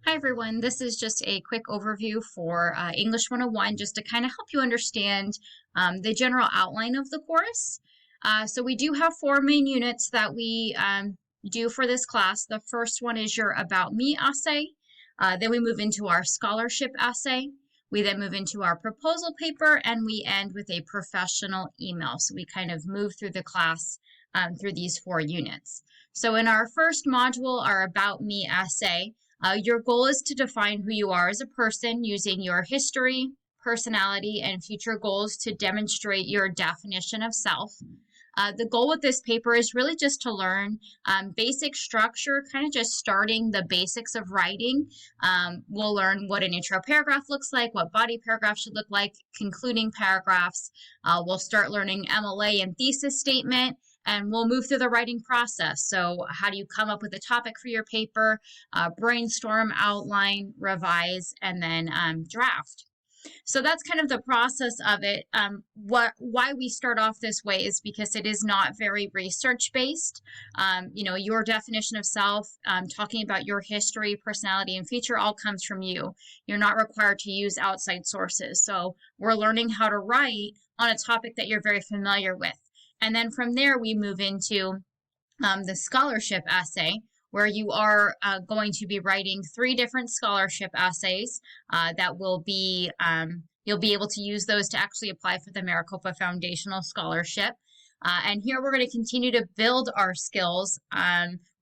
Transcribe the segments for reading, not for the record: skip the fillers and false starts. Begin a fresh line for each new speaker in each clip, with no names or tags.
Hi everyone, this is just a quick overview for English 101 just to kind of help you understand the general outline of the course. So we do have four main units that we do for this class. The first one is your About Me essay. Then we move into our scholarship essay. We then move into our proposal paper and we end with a professional email. So we kind of move through the class through these four units. So in our first module, our About Me essay, your goal is to define who you are as a person using your history, personality, and future goals to demonstrate your definition of self. The goal with this paper is really just to learn basic structure, kind of just starting the basics of writing. We'll learn what an intro paragraph looks like, what body paragraph should look like, concluding paragraphs. We'll start learning MLA and thesis statement, and we'll move through the writing process. So how do you come up with a topic for your paper, brainstorm, outline, revise, and then draft. So that's kind of the process of it. Why we start off this way is because it is not very research based. Your definition of self, talking about your history, personality, and future all comes from you. You're not required to use outside sources. So we're learning how to write on a topic that you're very familiar with. And then from there, we move into the scholarship essay, where you are going to be writing three different scholarship essays that will be, you'll be able to use those to actually apply for the Maricopa Foundational Scholarship. And here we're going to continue to build our skills.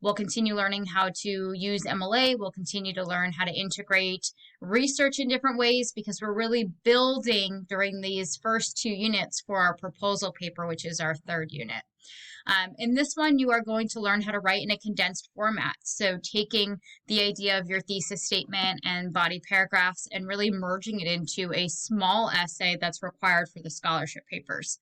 We'll continue learning how to use MLA. We'll continue to learn how to integrate research in different ways because we're really building during these first two units for our proposal paper, which is our third unit. In this one, you are going to learn how to write in a condensed format. So taking the idea of your thesis statement and body paragraphs and really merging it into a small essay that's required for the scholarship papers.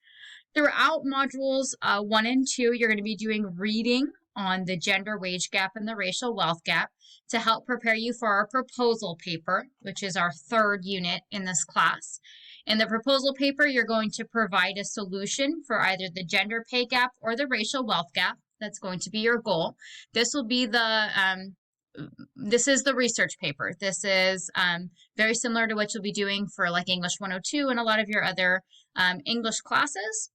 Throughout modules 1 and 2, you're going to be doing reading on the gender wage gap and the racial wealth gap to help prepare you for our proposal paper, which is our third unit in this class. In the proposal paper, you're going to provide a solution for either the gender pay gap or the racial wealth gap. That's going to be your goal. This will be this is the research paper. This is very similar to what you'll be doing for like English 102 and a lot of your other English classes.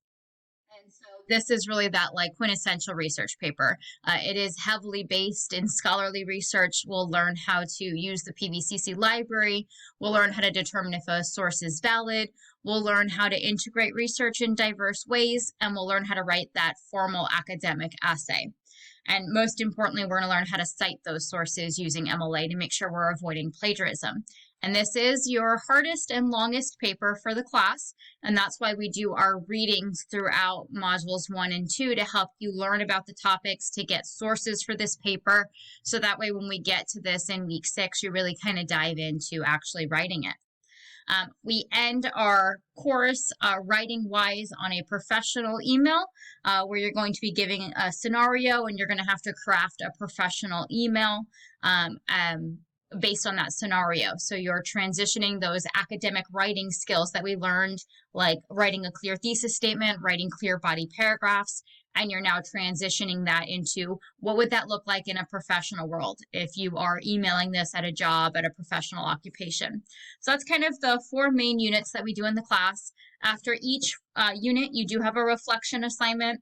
And so this is really that like quintessential research paper. It is heavily based in scholarly research. We'll learn how to use the PVCC library. We'll learn how to determine if a source is valid. We'll learn how to integrate research in diverse ways, and we'll learn how to write that formal academic essay. And most importantly, we're going to learn how to cite those sources using MLA to make sure we're avoiding plagiarism. And this is your hardest and longest paper for the class, and that's why we do our readings throughout modules 1 and 2 to help you learn about the topics, to get sources for this paper, so that way when we get to this in week 6, you really kind of dive into actually writing it. We end our course writing-wise on a professional email where you're going to be giving a scenario and you're going to have to craft a professional email based on that scenario. So you're transitioning those academic writing skills that we learned, like writing a clear thesis statement, writing clear body paragraphs, and you're now transitioning that into what would that look like in a professional world if you are emailing this at a job, at a professional occupation. So that's kind of the four main units that we do in the class. After each unit, you do have a reflection assignment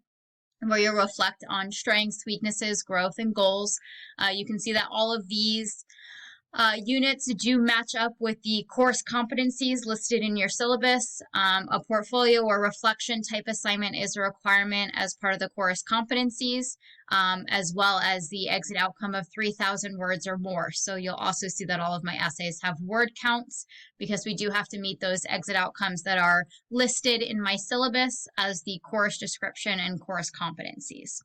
where you reflect on strengths, weaknesses, growth, and goals. You can see that all of these units do match up with the course competencies listed in your syllabus. A portfolio or reflection type assignment is a requirement as part of the course competencies, as well as the exit outcome of 3,000 words or more. So you'll also see that all of my essays have word counts because we do have to meet those exit outcomes that are listed in my syllabus as the course description and course competencies.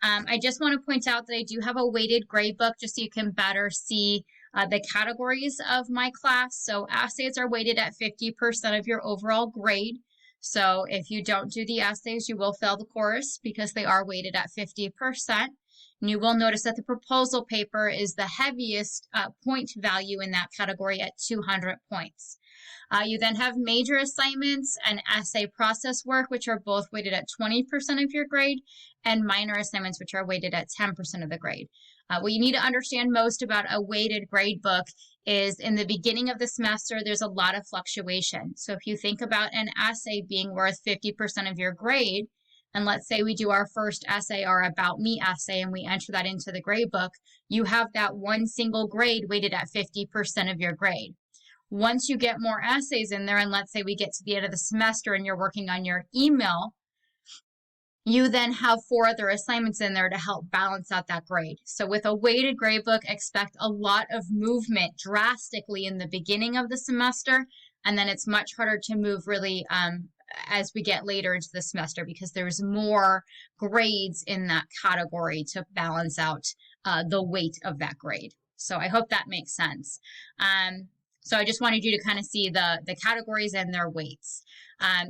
I just want to point out that I do have a weighted gradebook just so you can better see the categories of my class. So essays are weighted at 50% of your overall grade. So if you don't do the essays, you will fail the course because they are weighted at 50%. And you will notice that the proposal paper is the heaviest point value in that category at 200 points. You then have major assignments and essay process work, which are both weighted at 20% of your grade, and minor assignments, which are weighted at 10% of the grade. What you need to understand most about a weighted grade book is in the beginning of the semester, there's a lot of fluctuation. So if you think about an essay being worth 50% of your grade, and let's say we do our first essay, our About Me essay, and we enter that into the grade book, you have that one single grade weighted at 50% of your grade. Once you get more essays in there, and let's say we get to the end of the semester and you're working on your email, you then have 4 other assignments in there to help balance out that grade. So with a weighted gradebook, expect a lot of movement drastically in the beginning of the semester, and then it's much harder to move really as we get later into the semester because there's more grades in that category to balance out the weight of that grade. So I hope that makes sense. So I just wanted you to kind of see the categories and their weights.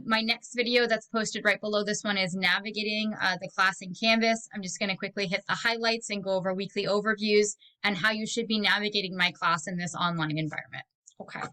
My next video that's posted right below this one is navigating the class in Canvas. I'm just going to quickly hit the highlights and go over weekly overviews and how you should be navigating my class in this online environment. Okay.